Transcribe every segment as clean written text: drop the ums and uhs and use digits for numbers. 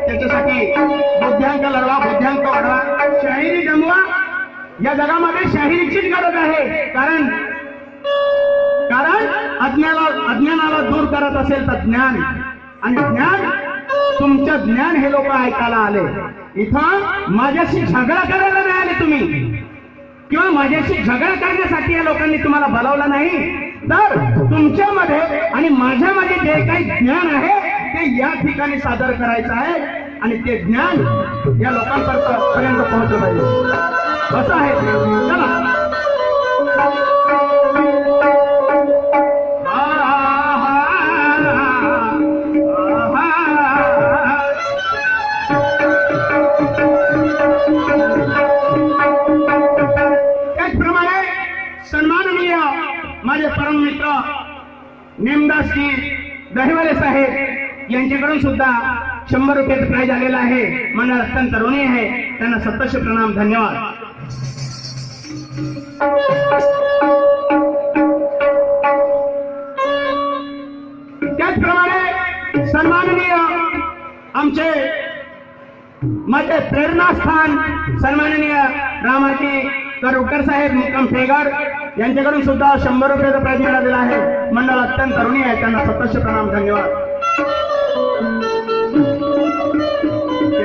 त्याच्यासाठी बुद्ध्यांक लढवा, बुद्ध्यांक वाढवा, शाहिरी जमवा. या जगामध्ये शाहिरीचीच गरज आहे. कारण अज्ञानाला दूर करत असेल तर ज्ञान, आणि ज्ञान, तुमचं ज्ञान हे लोक ऐकायला आले. इथं माझ्याशी झगडा करायला नाही आले तुम्ही, किंवा माझ्याशी झगडा करण्यासाठी या लोकांनी तुम्हाला बोलावलं नाही, तर तुमच्यामध्ये आणि माझ्यामध्ये जे काही ज्ञान आहे ते या ठिकाणी सादर करायचं आहे, आणि ते ज्ञान या लोकांपर्यंत पोहोचलं पाहिजे. कसं आहे? चला माझे परम मित्र नेमदासजी दहिवले साहेब यांच्याकडून सुद्धा 100 रुपयाचं प्राइज आलेलं आहे. मंडळ अत्यंत ऋणी आहे, त्यांना सतश प्रणाम, धन्यवाद. त्याचप्रमाणे सन्माननीय आमचे माझे प्रेरणास्थान सन्माननीय रामाजी करवकर साहेब मुक्काम ठेगार यांच्याकडून सुद्धा 100 रुपयाचा प्राइज मिळालेला आहे. मंडळ अत्यंत ऋणी आहे, त्यांना सतश प्रणाम, धन्यवाद.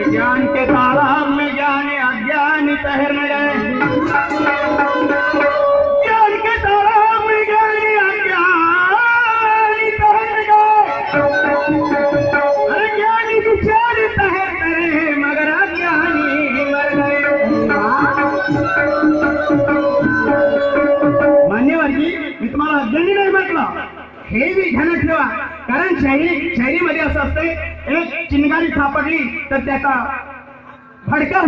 ज्ञान के तालाब में जाने अज्ञानी तैर न जाए, ज्ञान के तालाब में जाने अज्ञानी तैर न जाए, अरे ज्ञानी बेचारे तैर करे मगर अज्ञानी मर गए. मान्यवरजी, मी तुम्हाला अज्ञानी नाही म्हटलं, हे बी ध्यानात ठेवा. कारण शायरीमध्ये असं असते, एक चिंगारी सापडली तर त्याचा भडका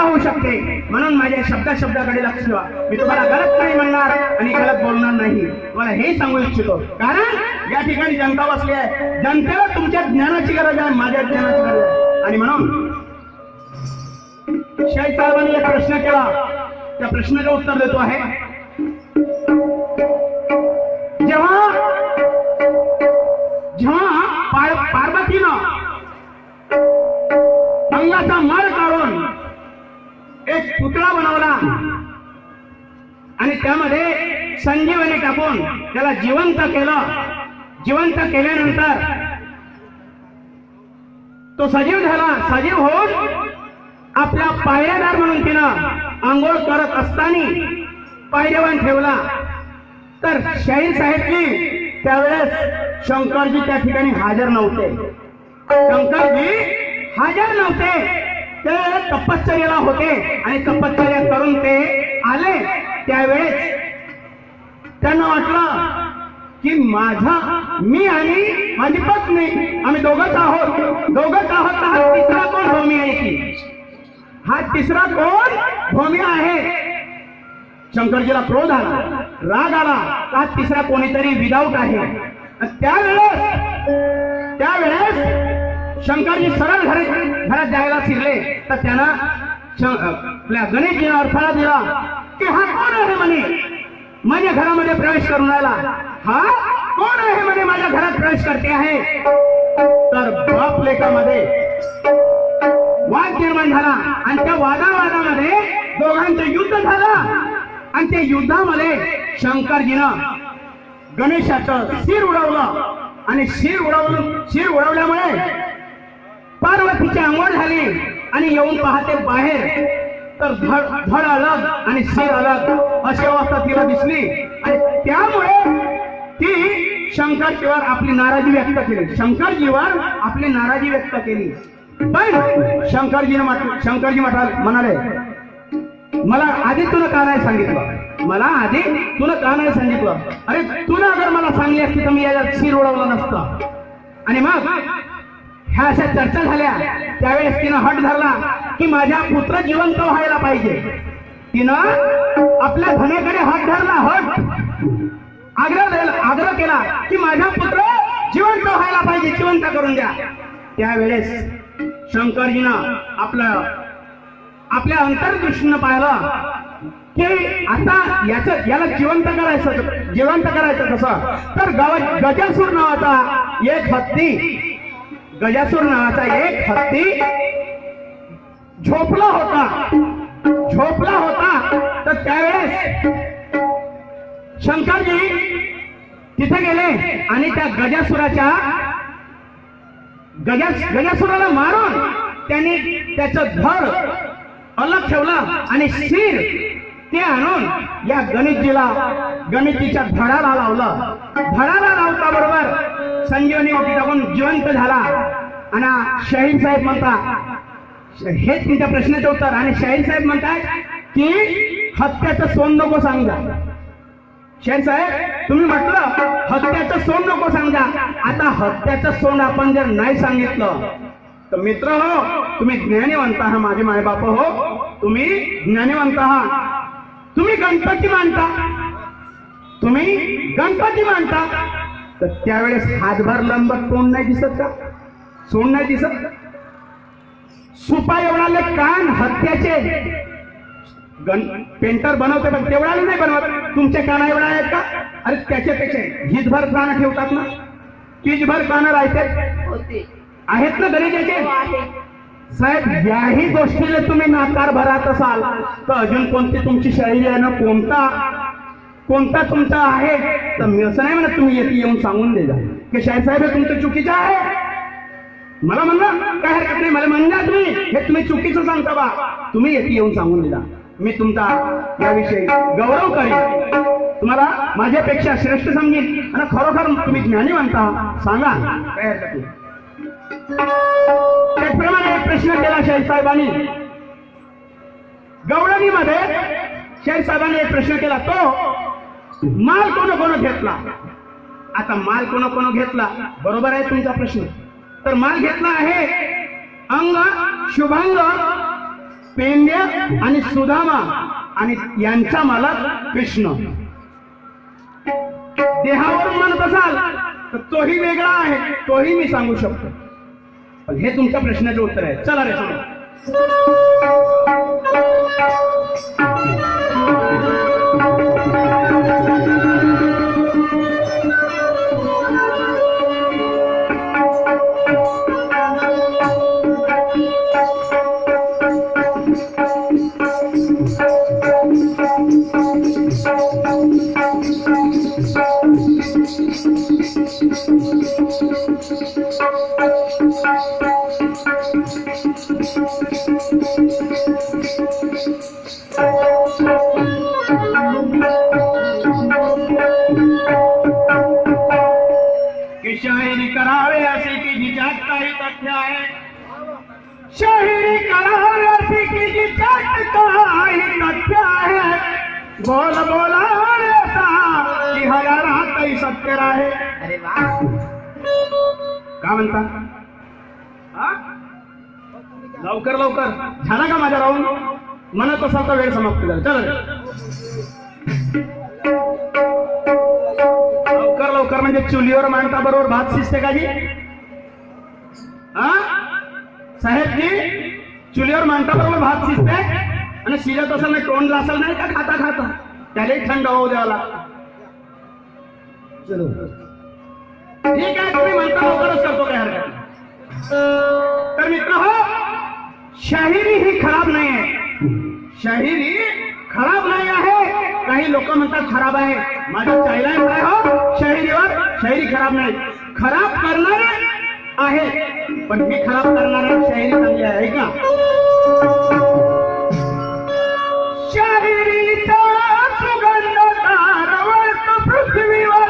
होऊ शकते. म्हणून माझ्या शब्दाकडे लक्ष ठेवा. मी तुम्हाला गलत नाही म्हणणार आणि गलत बोलणार नाही, मला हे सांगू इच्छितो. कारण या ठिकाणी जनता बसली आहे, जनतेला तुमच्या ज्ञानाची गरज आहे, माझ्या ज्ञानाची गरज आहे. आणि म्हणून शाही साहेबांनी एक प्रश्न केला, त्या प्रश्नाचं उत्तर देतो आहे. जेव्हा पार्वतीनं अंगाचा मळ काढून एक पुतळा बनवला आणि त्यामध्ये संजीवनी टाकून त्याला जिवंत केलं. जिवंत केल्यानंतर तो सजीव झाला. सजीव होऊन आपला पायऱ्यादार म्हणून तिनं आंघोळ करत असताना पायरेवान ठेवला. तर शाहीर साहेबजी त्यावेळेस शंकरजी त्या ठिकाणी हजर नव्हते. शंकरजी हजर नव्हते, ते तपश्चर्याला होते आणि तपश्चर्या करून ते आले. त्यावेळेस त्यांना वाटलं की मी आणि माझी पत्नी आम्ही दोघंच आहोत. हा तिसरा कोण भूमी आहे की? हा तिसरा कोण भूमी आहे? शंकरजीला क्रोध आला, राग आला, हा तिसरा कोणीतरी विदाऊट आहे. त्यावेळेस शंकरजी सरळ घरात जायला शिरले तर त्यांना आपल्या गणेशजीने अडथळा दिला की हा कोण आहे म्हणे माझ्या घरामध्ये प्रवेश करून राहिला, हा कोण आहे म्हणे माझ्या घरात प्रवेश करते आहे. तर बाप लेकामध्ये वाद निर्माण झाला आणि त्या वादामध्ये दोघांचं युद्ध झालं. आणि त्या युद्धामध्ये शंकरजीनं गणेशाचं शिर उडवलं आणि शिर उडवल्यामुळे पार्वतीची आंघोळ झाली आणि येऊन पाहते बाहेर तर धड अलग आणि शिर अलग अशी अवस्था तिला दिसली. आणि त्यामुळे ती शंकरजीवर आपली नाराजी व्यक्त केली. पण शंकरजी म्हणाले, मला आधी तुला का नाही सांगितलं? अरे तुला अगर मला सांगली असती तर मी याच्यात शिर उडवलं नसतं. आणि मग ह्या अशा चर्चा झाल्या. त्यावेळेस तिनं हट धरला की माझ्या पुत्र जिवंत व्हायला पाहिजे. तिनं आपल्या धनेकडे हात धरला, आग्रह केला की माझा पुत्र जिवंत व्हायला पाहिजे, जिवंत करून द्या. त्यावेळेस शंकरजीनं आपल्या अंतर्दृष्टीनं पाहिलं की आता याला जिवंत करायचं कसं? तर गावात गजासूर नावाचा एक हत्ती गजासूर नावाचा एक हत्ती झोपला होता तर त्यावेळेस शंकरजी तिथे गेले आणि त्या गजासुराला मारून त्यांनी त्याचं धड अलग ठेवलं आणि शिर ते आणून या गणेशजीच्या धडाला लावलं. धडाला लावता बरोबर संजीवनी ओटी टाकून जिवंत झाला. आणि शाहीर साहेब म्हणतात, हेच तुमच्या प्रश्नाचं उत्तर. आणि शाहीर साहेब म्हणतात की हत्याचं सोंड नको सांगा. शाहीर साहेब तुम्ही म्हटलं हत्याचं सोंड नको सांगा. आता हत्याचं सोंड आपण जर नाही सांगितलं तर मित्र हो, तुम्ही ज्ञानीवंत आहात. माझे मायबाप हो, तुम्ही ज्ञानीवंत आहात. तुम्ही गणपती मानता तर त्यावेळेस हातभर लंबत तोंड नाही दिसत का? सोंड नाही दिसत? सुपा एवढाले कान हत्याचे पेंटर बनवते पण तेवढाले नाही बनवत. तुमचे कान एवढा आहेत का? अरे त्याच्यापेक्षा हितभर कान ठेवतात ना, तिजभर कान राहते आहेत ना गणेशाचे. साहेब याही गोष्टीला तुम्ही नाकार भरत असाल तर अजून कोणती तुमची शाहिरी आहे ना, कोणता तुमचा आहे तर मी असं नाही म्हणत तुम्ही येऊन सांगून दे जा की शाहीर साहेब हे तुमचं चुकीचं आहे. मला म्हणलं काय हरकत नाही, मला म्हणला तुम्ही हे तुम्ही चुकीचं सांगता बा, तुम्ही येऊन सांगून दे जा. मी तुमचा याविषयी गौरव करीन, तुम्हाला माझ्यापेक्षा श्रेष्ठ समजेन आणि खरोखर तुम्ही ज्ञानी म्हणता. सांगा काय हरकत नाही. त्याचप्रमाणे एक प्रश्न केला शाहीर साहेबांनी गवळणीमध्ये. शाहीर साहेबांनी एक प्रश्न केला, तो माल कोण घेतला. आता माल कोण घेतला बरोबर आहे तुमचा प्रश्न. तर माल घेतला आहे अंग, शुभांग, पेंड्या आणि सुदामा आणि यांचा मालक कृष्ण. देहावरून म्हणत असाल तर तोही वेगळा आहे, तोही मी सांगू शकतो. पण हे तुमच्या प्रश्नाचं उत्तर आहे. चला रे सांगा. की शाहिरी करावे असे की जिच्यात काही तथ्य आहे. शाहिरी करावे असे की जिच्यात काही तथ्य आहे. बोल बोलावे असा की हजारातही सत्य आहे. अरे वा, का म्हणता? लवकर झाला का माझ्या राहून? म्हणत असाल तर वेळ समाप्त झाला. चला लवकर म्हणजे चुलीवर मांडता बरोबर भात शिजते का जी? साहेब जी चुलीवर मांडता बरोबर भात शिजते आणि शिजत असेल नाही तोंड लासल नाही का खाता त्यालाही थंड होऊ द्यावा लागतं. चलो ठीक आहे, तुम्ही म्हणता लवकरच करतो, काय हरकत नाही. तर मित्र हो, शाहिरी ही खराब नाही आहे. शाहिरी खराब नाही आहे. काही लोक म्हणतात खराब आहे. माझं चायला काय हो शाहिरीवर, शाहिरी खराब नाही. खराब करणारे आहे पण मी खराब करणारा शाहिरी चांगली आहे का? शाहिरीचा सुगंध तारवळतो पृथ्वीवर.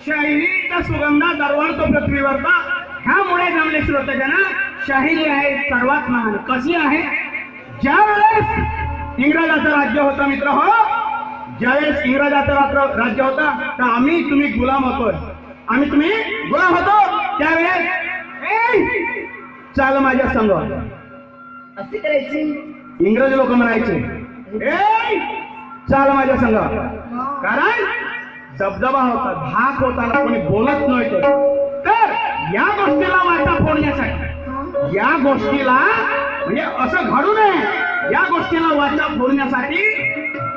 शाहिरीचा सुगंधा दरवळतो पृथ्वीवरचा. ह्यामुळे जमले श्रोतजन, शाहिरी आहे सर्वात महान. कशी आहे? ज्यावेळेस इंग्रजाचं राज्य होतं मित्र हो, ज्यावेळेस इंग्रजाचं राज्य होता तर आम्ही तुम्ही गुलाम होतो, आम्ही तुम्ही गुलाम होतो. त्यावेळेस चाल माझ्या संग असे करायचे. इंग्रज लोक म्हणायचे चाल माझ्या संग, कारण दबदबा होता, धाक होता, कोणी बोलत नव्हतं. तर या गोष्टीला वाटा फोडण्यासाठी, या गोष्टीला म्हणजे असं घडू नये, या गोष्टीला वाटा फोडण्यासाठी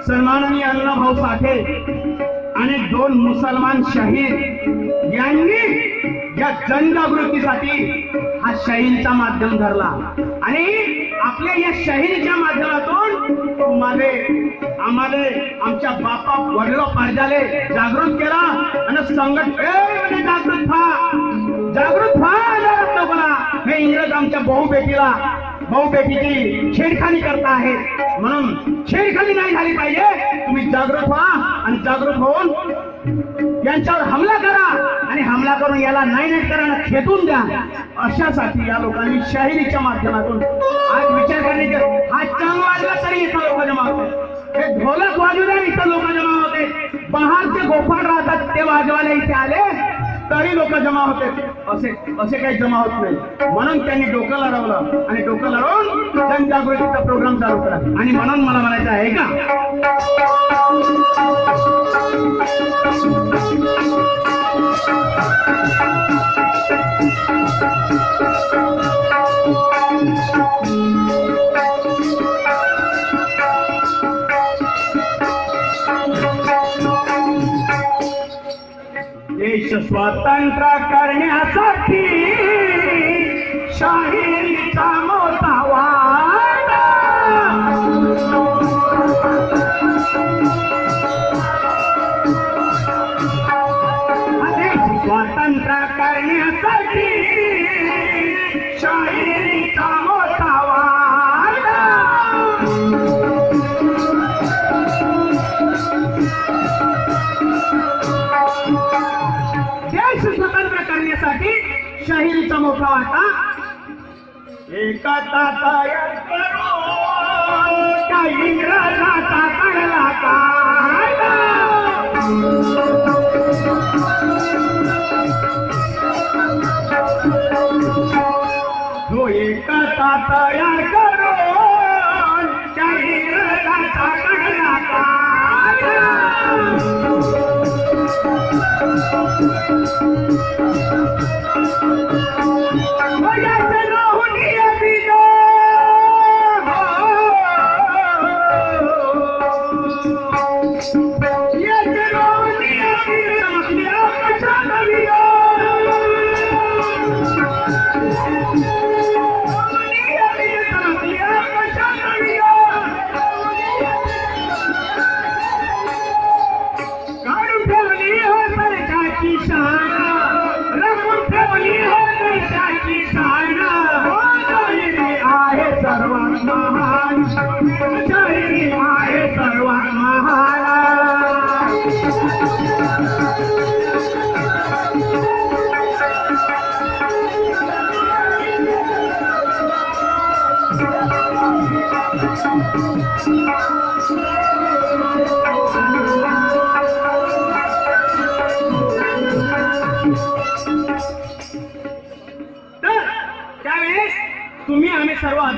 सन्माननीय अण्णाभाऊ साठे आणि 2 मुसलमान शहीद यांनी या जनजागृतीसाठी हा शाहीरचा माध्यम धरला. आणि आपल्या या शाहिरीच्या माध्यमातून आम्हाला आमच्या बापा वडिलो पारजाले जागृत केला आणि संघटन जागृत व्हा. हे इंग्रज आमच्या भाऊ बेटीची छेडखानी करता आहे, म्हणून छेडखानी नाही झाली पाहिजे. तुम्ही जागृत व्हा आणि जागृत होऊन यांच्यावर हमला करा आणि हमला करून याला नाही करा, खेचून द्या. अशासाठी या लोकांनी शाहिरीच्या माध्यमातून आज विचार करण्याचे. हा चांग वाजला तरी इथं लोक जमा होते, हे ढोलक वाजू द्या इथं लोक जमा होते, बहारचे गोपाळ राहतात ते वाजवायला इथे आले तरी लोक जमा होते. असे काही जमा होत नाही. म्हणून त्यांनी डोकं लढवलं आणि डोकं लढवून जनजागृतीचा प्रोग्राम चालू केला. आणि म्हणून मला म्हणायचं आहे का, देश स्वतंत्र करण्यासाठी शाहिरीचा मोठा वाटा. देश स्वतंत्र करण्यासाठी शाहिरीचा मोठा वाटा. देश स्वतंत्र करण्यासाठी शाहिरीचा मोठा वाटा. एका तातायात त्या इंग्रजाचा काढला कायदा. जो एका तातायात करून त्या इंग्रजाचा काढला कायदा.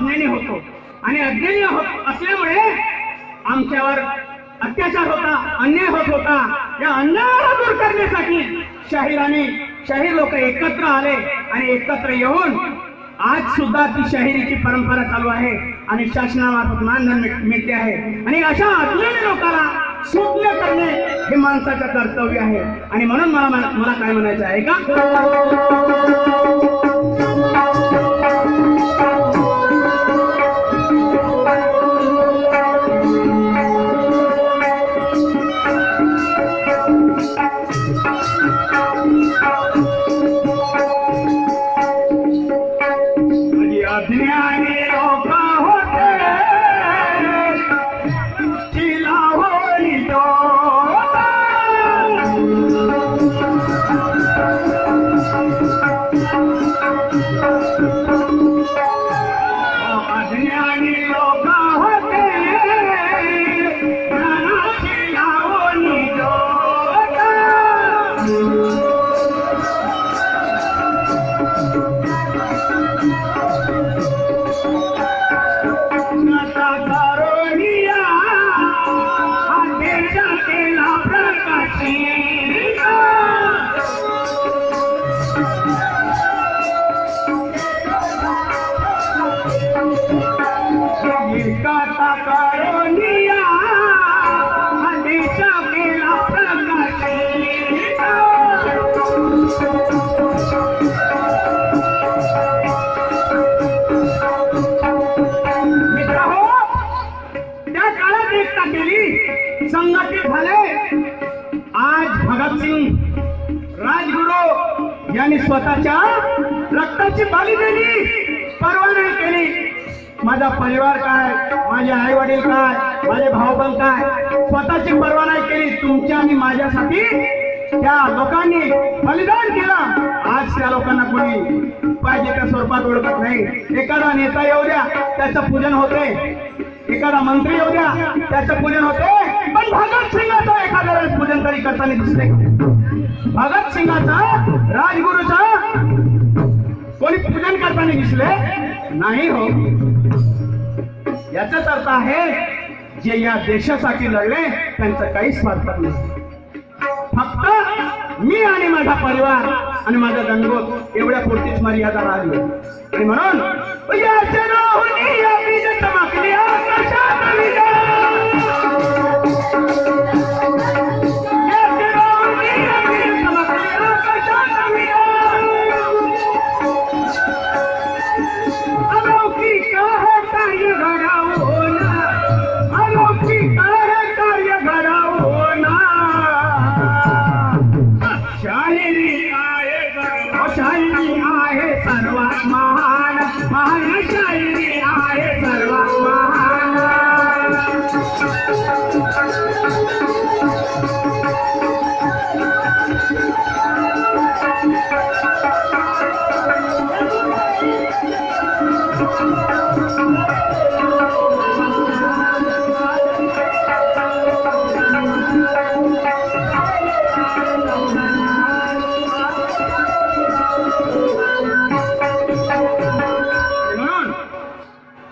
अज्ञानी होतो आणि अज्ञानी असल्यामुळे आमच्यावर अत्याचार होता, अन्याय होत होता. या अन्यायाला दूर करण्यासाठी शाहीर लोक एकत्र आले आणि एकत्र येऊन आज सुद्धा ती शाहिरीची परंपरा चालू आहे आणि शासनामार्फत मानधन मिळते आहे. आणि अशा अज्ञानी लोकांना सूज्ञ करणे हे माणसाचं कर्तव्य आहे. आणि म्हणून मला काय म्हणायचं आहे का, संघटित झाले. आज भगतसिंग राजगुरू यांनी स्वतःच्या रक्ताची बली दिली, पर्वा नाही केली. माझा परिवार काय, माझे आई वडील काय, माझे भाऊबंद काय, स्वतःची पर्वा नाही केली. तुमच्या आणि माझ्यासाठी त्या लोकांनी बलिदान केलं. आज त्या लोकांना कोणी पाहिजे त्या स्वरूपात ओळखत नाही. एखादा नेता येऊ द्या त्याचं पूजन होते, एखादा मंत्री येऊ द्या त्याचं पूजन होते, पण भगतसिंगाचं एखाद्या वेळेस पूजन तरी करताना दिसते. भगतसिंगाचं, राजगुरूचं कोणी पूजन करताना दिसले नाही हो. याचाच अर्थ आहे जे या देशासाठी लढले त्यांचं काहीच स्वार्थ नसतं. फक्त मी आणि माझा परिवार आणि माझा दंडगोत एवढ्या पुरतीच मर्यादा राहिली. आणि म्हणून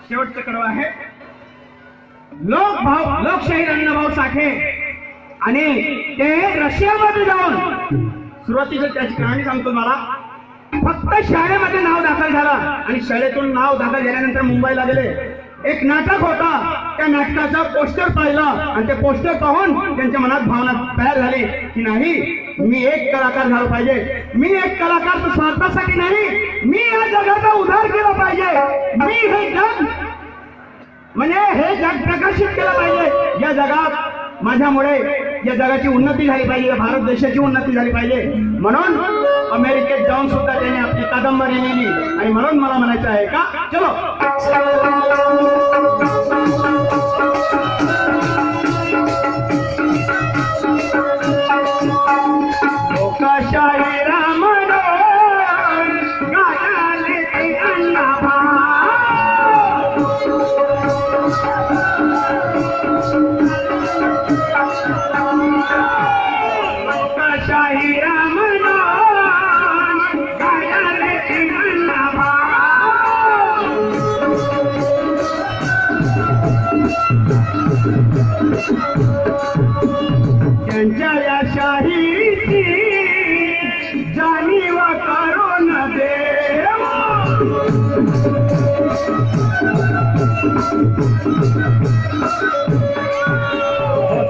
शेवटचं कडवं आहे. लोकशाही अण्णाभाऊ साठे आणि ते रशियामध्ये जाऊन सुरुवातीला त्याची कहाणी सांगतो मला. फक्त शाळेमध्ये नाव दाखल झालं आणि शाळेतून नाव दाखल झाल्यानंतर मुंबईला गेले. एक नाटक होता, त्या नाटकाचा पोस्टर पाहिलं आणि ते पोस्टर पाहून त्यांच्या मनात भावना तयार झाली की नाही, मी एक कलाकार झालो पाहिजे. मी एक कलाकार तर स्वार्थासाठी नाही, मी या जगाचा उद्धार केला पाहिजे. मी हे जग म्हणजे हे जग प्रकाशित केलं पाहिजे. या जगात माझ्यामुळे या जगाची उन्नती झाली पाहिजे, भारत देशाची उन्नती झाली पाहिजे. म्हणून अमेरिकेत जाऊन सुद्धा त्याने आपली कादंबरी लिहिली. आणि म्हणून मला म्हणायचं आहे का, चलो लोकशाही रामन गायाले ते अण्णाभाऊ, लोकशाही रामन गायाले ते अण्णाभाऊ. त्यांच्या या शाहीची जाणीव करून देव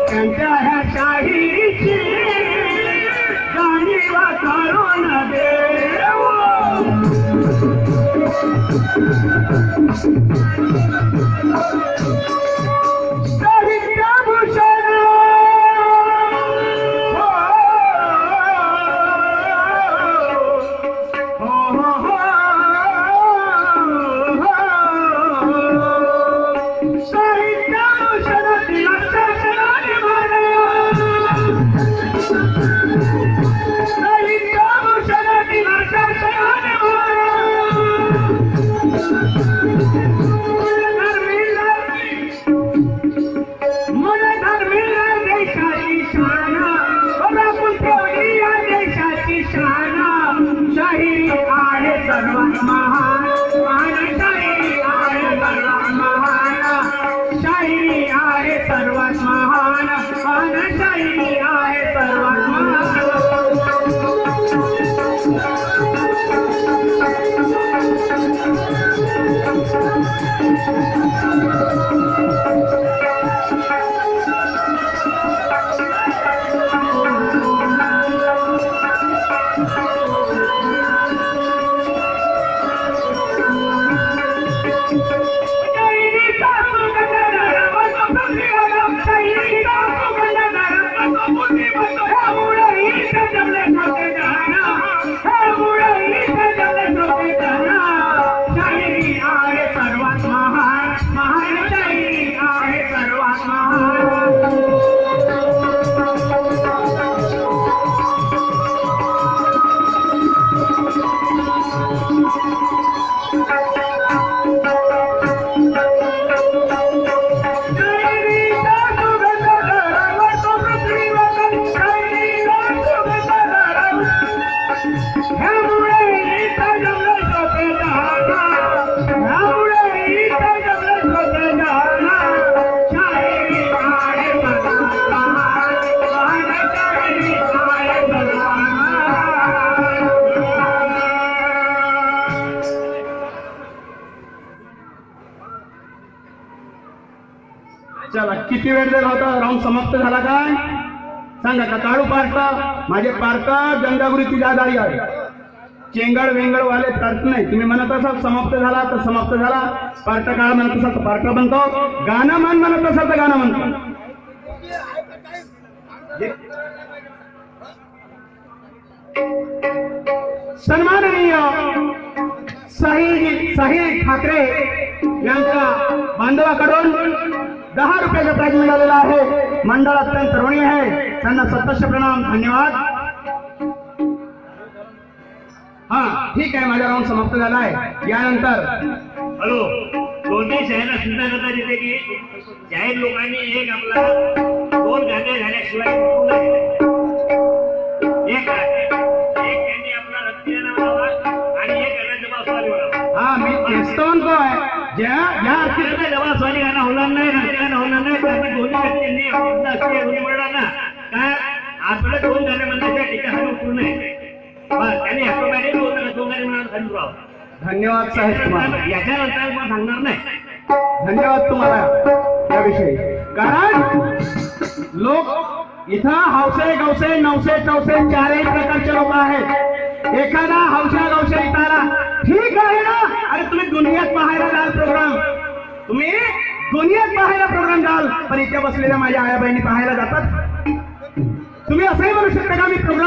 त्यांच्या ह्या शाहीची जाणीव करून देव साहित्यभूषण शाहीर आहे सर्वात महान महान शाहीर आहे सर्वात महान शाहीर आहे सर्वात महान महान शाहीर आहे सर्वात महान चला किती वेळ दिला होता राऊंड समाप्त झाला काय सांगा का काळू पार्ट माझे पार्ट जनजागृती जादारी आहे चेंगड वेंगड वाले पार्ट नाही तुम्ही म्हणत असाल समाप्त झाला तर समाप्त झाला पार्ट काळ म्हणत असाल तर पार्ट बनतो गाणं मान म्हणत असाल तर गाणं म्हणतो सन्माननीय साहिल ठाकरे यांच्या बांधवाकडून 10 रुपयाचा प्राइज मिळालेला आहे मंडळ अत्यंत ऋणी आहे त्यांना सतस्य प्रणाम धन्यवाद हा ठीक आहे माझा राऊंड समाप्त झाला आहे यानंतर हॅलो दोन्ही शहरात सुद्धा करता येते की जाहीर लोकांनी एक आपला 2 गाणे झाल्याशिवाय एक त्यांनी आपला रक्तदान व्हावा आणि एक गाण्याचा जबाबदारी व्हावा हा मी तेच तो म्हणतोय ज्या जबाबदारी गाणं होणार नाही रक्तदान होणार नाही त्यामुळे दोन्ही व्यक्तींनी दोन्ही म्हणणार ना काय आपल्या 2 गाणे म्हणण्याच्या ठिकाणी पूर्ण आहे त्यांनी ऑटोमॅटिक 2 गाणे म्हणून खाली राहावं धन्यवाद साहेब तुम्हाला याच्यानंतर मला सांगणार नाही धन्यवाद तुम्हाला याविषयी कारण लोक इथं हौसे गवसे नवसे चौसे 4ही प्रकारचे लोक आहेत एखादा हौशा गवशा इथं आला ठीक आहे ना अरे तुम्ही दुनियेत पाहायला जाल प्रोग्राम तुम्ही दुनियेत पाहायला प्रोग्राम जाल पण इथे बसलेल्या माझ्या आया बहिणी पाहायला जातात तुम्ही असंही म्हणू शकता का मी प्रोग्राम